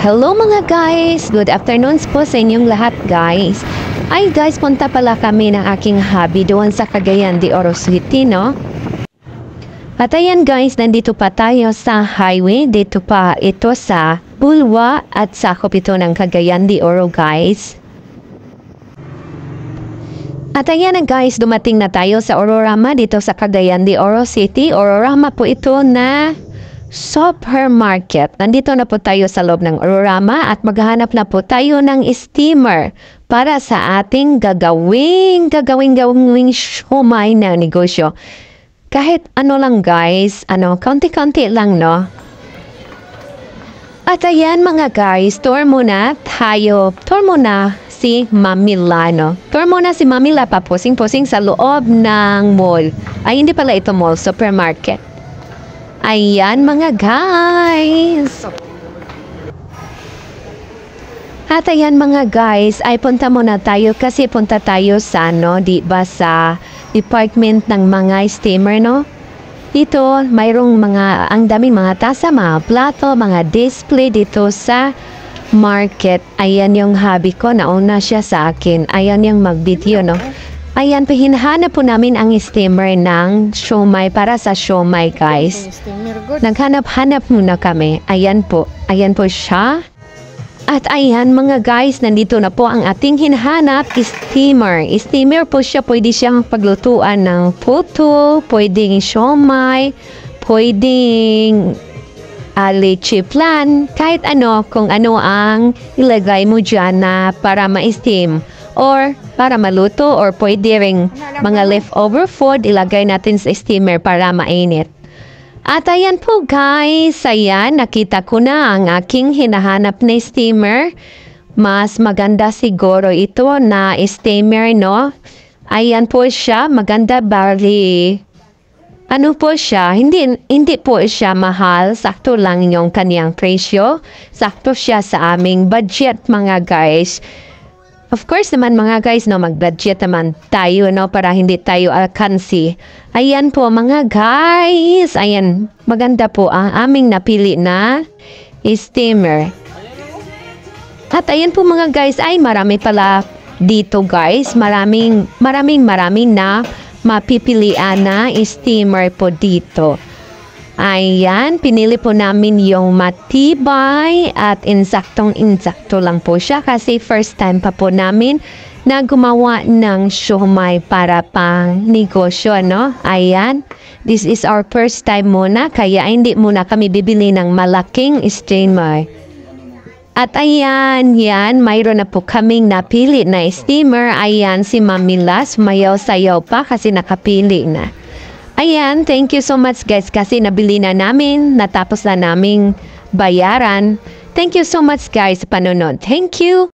Hello mga guys! Good afternoon po sa inyong lahat guys. Ay guys, punta pala kami ng aking hubby doon sa Cagayan de Oro City, no? At ayan guys, nandito pa tayo sa highway. Dito pa ito sa Bulwa at sakop ito ng Cagayan de Oro guys. At ayan na guys, dumating na tayo sa Ororama dito sa Cagayan de Oro City. Ororama po ito na supermarket. Nandito na po tayo sa loob ng Ororama at maghahanap na po tayo ng steamer para sa ating gagawing siomai na negosyo. Kahit ano lang guys, konti-konti lang, no? At ayan mga guys, tour muna si Mamila, no? Tour muna si Mamila, papusing-pusing sa loob ng mall. Ay, hindi pala ito mall, supermarket. Ayan mga guys. At ayan mga guys, ay punta muna tayo kasi punta tayo sa diba sa department ng mga steamer, no? Dito, mayroong ang daming mga tasa, mga plato, mga display dito sa market. Ayan yung hubby ko, nauna siya sa akin. Ayan yung mag-video, no? Ayan, hinahanap po namin ang steamer ng siomai para sa siomai, guys. Naghanap-hanap muna kami. Ayan po siya. At ayan mga guys, nandito na po ang ating hinahanap, steamer. Steamer po siya, pwede siyang paglutuan ng puto, pwedeng siomai, pwedeng leche flan, kahit kung ano ang ilagay mo dyan na para ma-steam. Or para maluto, or pwede ring mga leftover food, ilagay natin sa steamer para mainit. At ayan po guys, ayan, nakita ko na ang aking hinahanap na steamer. Mas maganda siguro ito na steamer, no? Ayan po siya, maganda bali. Ano po siya, hindi po siya mahal, sakto lang yung kaniyang presyo. Sakto siya sa aming budget mga guys. Of course naman mga guys, no, mag-budget naman tayo, no, para hindi tayo alkansi. Ayan po mga guys, ayan, maganda po ang aming napili na steamer. At ayan po mga guys, ay marami pala dito guys, maraming na mapipilian na steamer po dito. Ayan, pinili po namin yung matibay at insaktong-insakto lang po siya kasi first time pa po namin na gumawa ng siomai para pang negosyo, no? Ayan, this is our first time muna kaya hindi muna kami bibili ng malaking steamer. At ayan, mayroon na po kaming napili na steamer. Ayan, si Mamila, sumayaw-sayaw pa kasi nakapili na. Ayan, thank you so much guys kasi nabili na namin, natapos na naming bayaran. Thank you so much guys sa panonood. Thank you!